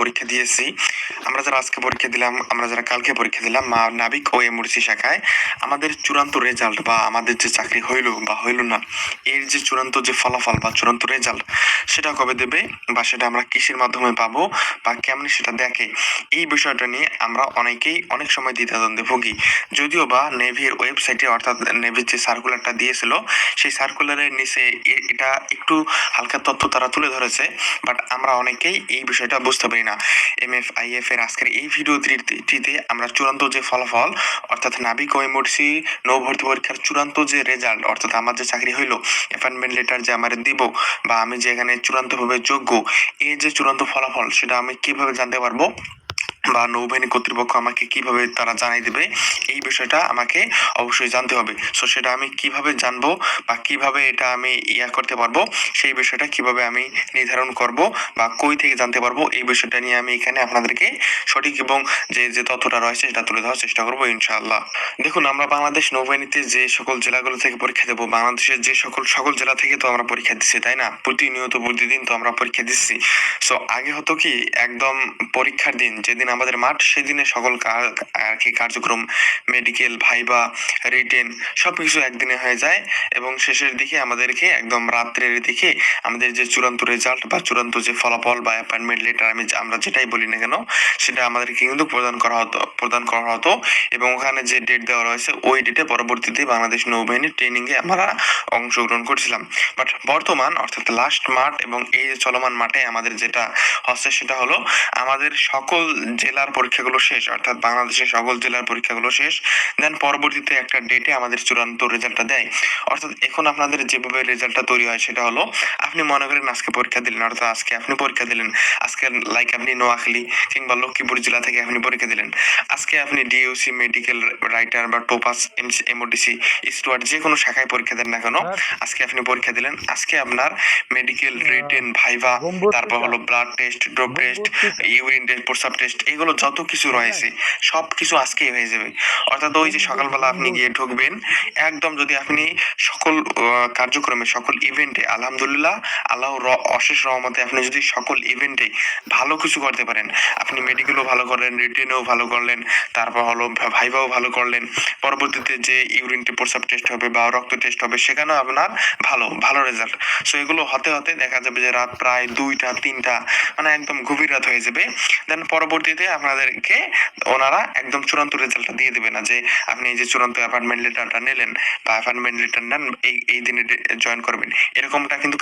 পরীক্ষা দিয়েছি। আমরা যারা আজকে পরীক্ষা দিলাম, আমরা যারা কালকে পরীক্ষা দিলাম নাবিক ও এমআরসি শাখায়, আমাদের চূড়ান্ত রেজাল্ট বা আমাদের যে চাকরি হইলো বা হইলো না, এর যে চূড়ান্ত যে ফলাফল বা চূড়ান্ত রেজাল্ট, সেটা কবে দেবে বা সেটা আমরা কিসের মাধ্যমে পাবো বা কেমনে সেটা দেখে, এই বিষয়টা নিয়ে আমরা অনেকেই অনেক সময় দ্বিধাদ্বন্দ্বে ভুগি। যদিও বা নেভির ওয়েবসাইটে, অর্থাৎ নেভির যে সার্কুলারটা দিয়েছিল, সেই সার্কুলারের নিচে এটা একটু হালকা তথ্য তারা তুলে ধরেছে, বাট আমরা অনেকেই এই বিষয়টা বুঝতে পারি না। MFIF এর আজকের এই ভিডিওটিতে আমরা চূড়ান্ত যে ফলাফল, অর্থাৎ নাবিক ও এমআরসি নৌ ভর্তি পরীক্ষার চূড়ান্ত যে রেজাল্ট, অর্থাৎ আমার যে চাকরি হইলো, অ্যাপয়েন্টমেন্ট লেটার যে আমার দিব বা আমি যে এখানে চূড়ান্তভাবে যোগ্য, এই যে চূড়ান্ত ফলাফল, সেটা আমি কিভাবে জানতে পারবো বা নৌবাহিনী কর্তৃপক্ষ আমাকে কিভাবে তারা জানাই দেবে, এই বিষয়টা আমাকে অবশ্যই জানতে হবে। সো সেটা আমি কিভাবে জানবো বা কিভাবে এটা আমি করতে পারবো, সেই বিষয়টা কিভাবে আমি নির্ধারণ করব বা কই থেকে জানতে পারবো, এই বিষয়টা নিয়ে আমি এখানে আপনাদেরকে সঠিক এবং যে তথ্যটা রয়েছে সেটা তুলে ধরার চেষ্টা করবো ইনশাআল্লাহ। দেখুন, আমরা বাংলাদেশ নৌবাহিনীতে যে সকল জেলাগুলো থেকে পরীক্ষা দেবো, বাংলাদেশের যে সকল জেলা থেকে তো আমরা পরীক্ষা দিচ্ছি, তাই না? প্রতিনিয়ত প্রতিদিন তো আমরা পরীক্ষা দিচ্ছি। সো আগে হতো কি, একদম পরীক্ষার দিন যেদিন আমাদের মাঠ, সেদিনে সকল আর কি কার্যক্রম, মেডিকেল, ভাইবা, রিটেন সবকিছু একদিনে হয়ে যায় এবং শেষের দিকে আমাদেরকে একদম রাত্রের দিকে আমাদের যে চূড়ান্ত রেজাল্ট বা চূড়ান্ত যে ফলাফল বা অ্যাপয়েন্টমেন্ট লেটার, আমরা যেটাই বলি না কেন, সেটা আমাদেরকে কিন্তু প্রদান করা হতো এবং ওখানে যে ডেট দেওয়া রয়েছে, ওই ডেটে পরবর্তীতে বাংলাদেশ নৌবাহিনীর ট্রেনিং এ আমরা অংশগ্রহণ করছিলাম। বাট বর্তমান, অর্থাৎ লাস্ট মাঠ এবং এই যে চলমান মাঠে আমাদের যেটা হচ্ছে, সেটা হলো আমাদের সকল জেলার পরীক্ষাগুলো শেষ, অর্থাৎ বাংলাদেশের সকল জেলার পরীক্ষাগুলো শেষ, দেন পরবর্তীতে একটা ডেটে আমাদের চূড়ান্ত রেজাল্টটা দেয়। অর্থাৎ এখন আপনাদের যেভাবে রেজাল্টটা তৈরি হয়, সেটা হলো আপনি মনে করেন আজকে পরীক্ষা দিলেন, অর্থাৎ আজকে আপনি পরীক্ষা দিলেন, আজকে লাইক আপনি নোয়াখালী কিংবা লক্ষ্মীপুর জেলা থেকে আপনি পরীক্ষা দিলেন, আজকে আপনি ডিইউসি, মেডিকেল রাইটার বা টোপাস, এমওডিসি, স্টুয়ার্ড যে কোনো শাখায় পরীক্ষা দেন না কেন, আজকে আপনি পরীক্ষা দিলেন, আজকে আপনার মেডিকেল, রিটেন, ভাইভা, তারপর হলো blood test, drop test, urine test, প্রস্রাব টেস্ট, এগুলো যত কিছু রয়েছে সব কিছু আজকেই হয়ে যাবে। অর্থাৎ ওই যে সকালবেলা আপনি গিয়ে ঢুকবেন, একদম যদি আপনি সকল কার্যক্রমে, সকল ইভেন্টে, আলহামদুলিল্লাহ, আল্লাহর অশেষ রহমতে আপনি যদি সকল ইভেন্টে ভালো কিছু করতে পারেন, আপনি মেডিকেলও ভালো করলেন, রিটেনও ভালো করলেন, তারপর হলো ভাইভাও ভালো করলেন, পরবর্তীতে যে ইউরিন প্রস্রাব টেস্ট হবে বা রক্ত টেস্ট হবে, সেখানেও আপনার ভালো ভালো রেজাল্ট। সো এগুলো হতে হতে দেখা যাবে যে রাত প্রায় 2টা 3টা, মানে একদম গভীর রাত হয়ে যাবে। দেন পরবর্তীতে আপনাদেরকে ওনারা একদম চূড়ান্ত রেজাল্টটা দিয়ে দেবে না, যে আপনি এই যে চূড়ান্ত অ্যাপয়েন্টমেন্ট লেটারটা নিলেন বা অ্যাপয়েন্টমেন্ট লেটার নেন, এই দিনে জয়েন করবেন, এরকমটা কিন্তু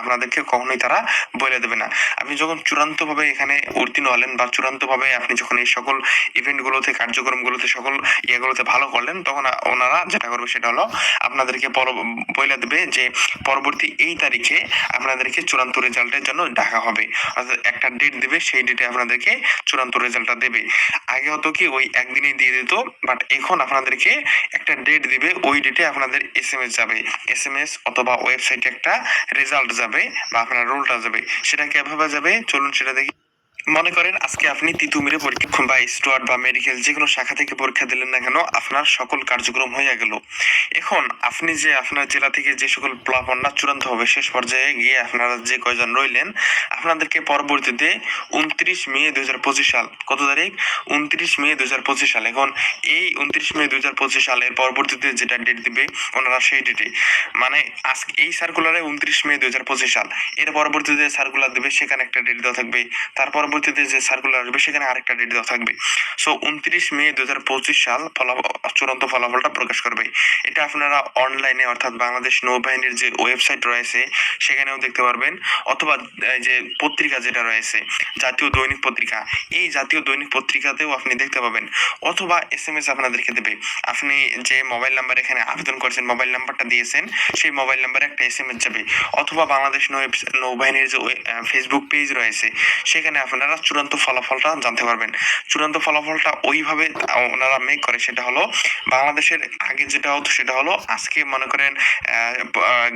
আপনাদেরকে কখনোই তারা বলে দেবে না। আপনি যখন চূড়ান্তভাবে এখানে উত্তীর্ণ হলেন বা চূড়ান্তভাবে আপনি যখন এই সকল ইভেন্টগুলোতে, কার্যক্রমগুলোতে, সকল ইয়েগুলোতে ভালো করলেন, তখন ওনারা যেটা করবে সেটা হলো আপনাদেরকে বলে দেবে যে পরবর্তী এই তারিখে আপনাদেরকে চূড়ান্ত রেজাল্টের জন্য ডাকা হবে, অর্থাৎ একটা ডেট দেবে, সেই ডেটে আপনাদেরকে চূড়ান্ত রেজাল্টটা দেবে। আগে হতো কি ওই একদিনেই দিয়ে দিত, বাট এখন আপনাদেরকে একটা ডেট দিবে, ওই ডেটে আপনাদের SMS যাবে, SMS অথবা ওয়েবসাইটে একটা রেজাল্ট যাবে বা আপনার রোলটা যাবে। সেটা কিভাবে যাবে চলুন সেটা দেখি। মনে করেন আজকে আপনি তিতুমিরে পরীক্ষা বা স্টুয়ার্ড বা মেডিকেল যে কোনো শাখা থেকে পরীক্ষা দিলেন না কেন, আপনার সকল কার্যক্রম হয়ে গেল। এখন আপনি যে আপনার জেলা থেকে যে সকল প্লাবনটা চূড়ান্ত হবে, শেষ পর্যায়ে গিয়ে আপনারা যে কয়জন রইলেন, আপনাদেরকে পরবর্তীতে 29 মে 2025 সাল, কত তারিখ? 29 মে 2025 সাল। এখন এই 29 মে 2025 সালের পরবর্তীতে যেটা ডেট দিবে ওনারা, সেই ডেটে, মানে আজকে এই সার্কুলারে 29 মে 2025 সাল, এর পরবর্তীতে সার্কুলার দেবে, সেখানে একটা ডেট দেওয়া থাকবে, তার পরবর্তীতে যে সার্কুলার আসবে সেখানে আরেকটা ডেট দেওয়া থাকবে। সো 29 মে 2025 সাল চূড়ান্ত ফলাফলটা প্রকাশ করবে। এটা আপনারা অনলাইনে, অর্থাৎ বাংলাদেশ নৌবাহিনীর যে ওয়েবসাইট রয়েছে সেখানেও দেখতে পারবেন, অথবা যে পত্রিকা যেটা রয়েছে, জাতীয় দৈনিক পত্রিকা, এই জাতীয় দৈনিক পত্রিকাতেও আপনি দেখতে পাবেন, অথবা SMS আপনাদেরকে দেবে। আপনি যে মোবাইল নাম্বার এখানে আবেদন করেছেন, মোবাইল নাম্বারটা দিয়েছেন, সেই মোবাইল নাম্বারে একটা SMS যাবে, অথবা বাংলাদেশ নৌবাহিনীর যে ফেসবুক পেজ রয়েছে, সেখানে আপনারা চূড়ান্ত ফলাফলটা জানতে পারবেন। চূড়ান্ত ফলাফলটা ওইভাবে ওনারা মেক করে, সেটা হলো বাংলাদেশের আগে যেটা হতো সেটা হলো, আজকে মনে করেন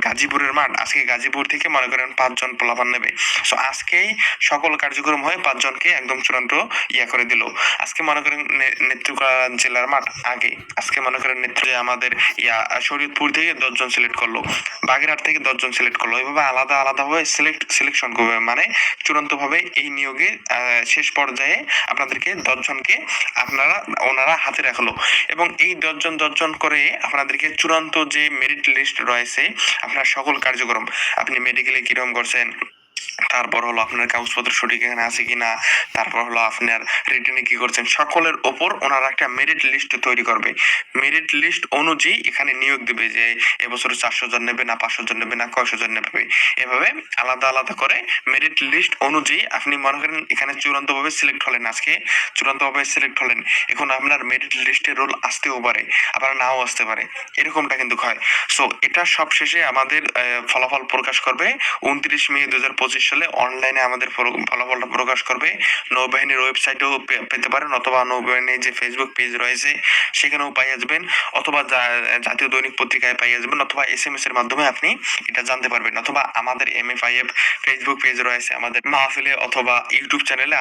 গাজীপুরের মাঠ, আজকে গাজীপুর থেকে মনে করেন 5জন পোলাপান নেবে। সো আজকেই সকল কার্যক্রম হয়ে 5জনকে একদম চূড়ান্ত করে দিল। আজকে মনে করেন নেত্রকোনা জেলার মাঠ, আগে আজকে মনে করেন আমাদের শরীয়তপুর থেকে 10জন সিলেক্ট করলো, বাগেরহাট থেকে 10জন সিলেক্ট করলো, এইভাবে আলাদা আলাদা ভাবে সিলেকশন করবে, মানে চূড়ান্ত ভাবে এই নিয়োগে শেষ পর্যায়ে আপনাদেরকে 10 জনকে ওনারা হাতে রাখলো এবং এই 10 জন করে আপনাদেরকে চূড়ান্ত যে মেরিট লিস্ট রয়েছে আপনার সকল কার্যক্রম, আপনি মেডিকেলে কিরকম করছেন, তারপর হলো আপনার কাগজপত্র সঠিক এখানে আছে কিনা, তারপর হলো আপনার রিটেনে কি করছেন, সকলের ওপর ওনারা একটা মেরিট লিস্ট তৈরি করবে। মেরিট লিস্ট অনুযায়ী এখানে নিয়োগ দেবে যে এবছর 400 জন নেবে না 500 জন নেবে না কয়শো জন নেবে, এভাবে আলাদা আলাদা করে মেরিট লিস্ট অনুযায়ী আপনি মনে করেন এখানে চূড়ান্তভাবে সিলেক্ট হলেন, আজকে চূড়ান্তভাবে সিলেক্ট হলেন, এখন আপনার মেরিট লিস্টের রোল আসতেও পারে আবার নাও আসতে পারে, এরকমটা কিন্তু হয়। সো এটা সব শেষে আমাদের ফলাফল প্রকাশ করবে 29 মে 2025 সালে অনলাইনে আমাদের ফলাফলটা প্রকাশ করবে। নৌবাহিনীর ওয়েবসাইটেও পেতে পারেন অথবা নৌবাহিনীর যে ফেসবুক পেজ রয়েছে সেখানেও পাই আসবেন, অথবা জাতীয় দৈনিক পত্রিকায় পাই আসবেন, অথবা SMS এর মাধ্যমে আপনি এটা জানতে পারবেন, অথবা আমাদের MFIF ফেসবুক পেজ রয়েছে আমাদের মাহফিলে অথবা ইউটিউব চ্যানেলে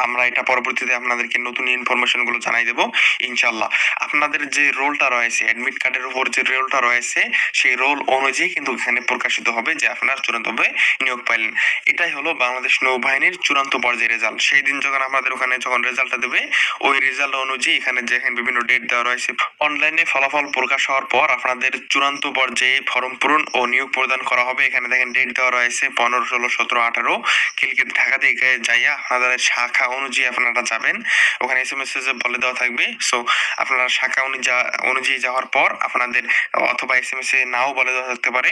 আমরা এটা পরবর্তীতে আপনাদেরকে নতুন ইনফরমেশন গুলো জানাই দেবো ইনশাল্লাহ। আপনাদের যে রোলটা রয়েছে অ্যাডমিট কার্ডের উপর যে রোলটা রয়েছে সেই রোল অনুযায়ী কিন্তু এখানে প্রকাশিত হবে যে আপনার চূড়ান্তভাবে নিয়োগ পাইলেন। এটাই হলো বাংলাদেশ নৌবাহিনীর চূড়ান্ত পর্যায়ের রেজাল্ট। সেই দিন যখন আমাদের ওখানে যখন রেজাল্টটা দেবে ওই রেজাল্ট অনুযায়ী এখানে যেখানে বিভিন্ন ডেট দেওয়া রয়েছে, অনলাইনে ফলাফল প্রকাশ হওয়ার পর আপনাদের চূড়ান্ত পর্যায়ে ফর্ম পূরণ ও নিয়োগ প্রদান করা হবে। এখানে দেখেন ডেট দেওয়া রয়েছে 15, 16, 17, 18 খিলক্ষেত ঢাকা থেকে যাইয়া আপনাদের শাখা অনুযায়ী আপনারা যাবেন, ওখানে SMS এ বলে দেওয়া থাকবে। সো আপনারা শাখা অনুযায়ী যাওয়ার পর আপনাদের অথবা SMS এ নাও বলে দেওয়া থাকতে পারে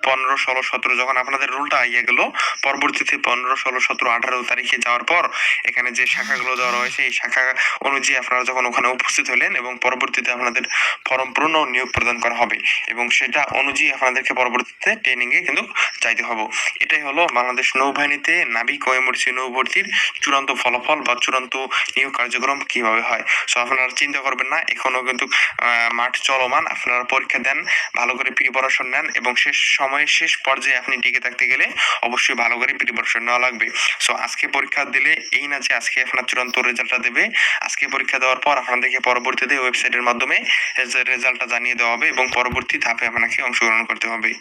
15, 16, 17 যখন আপনাদের রুলটা আইয়া গেল, পরবর্তীতে 15, 16, 17, 18 তারিখে যাওয়ার পর এখানে যে শাখাগুলো দেওয়া রয়েছে এই শাখা অনুযায়ী আপনারা যখন ওখানে উপস্থিত হলেন এবং পরবর্তীতে আপনাদের ফর্ম পূরণ ও নিয়োগ প্রদান করা হবে এবং সেটা অনুযায়ী আপনাদেরকে পরবর্তীতে ট্রেনিং এ কিন্তু যাইতে হবে। এটাই হলো বাংলাদেশ নৌবাহিনীতে নাবিক ও এমআরসি নৌভর্তির চূড়ান্ত ফলাফল বা চূড়ান্ত নিয়োগ কার্যক্রম কিভাবে হয়। সো আপনারা চিন্তা করবেন না, এখনো কিন্তু মাঠ চলমান, আপনারা পরীক্ষা দেন, ভালো করে প্রিপারেশন নেন এবং শেষ পর্যায়ে আপনি টিকে থাকতে গেলে অবশ্যই ভালো করে প্রিপারেশন নেওয়া লাগবে। সো আজকে পরীক্ষা দিলে এই না যে আজকে আপনার চূড়ান্ত রেজাল্টটা দেবে, আজকে পরীক্ষা দেওয়ার পর আপনাদেরকে পরবর্তীতে ওয়েবসাইটের মাধ্যমে রেজাল্টটা জানিয়ে দেওয়া হবে এবং পরবর্তী ধাপে আপনাকে অংশগ্রহণ করতে হবে।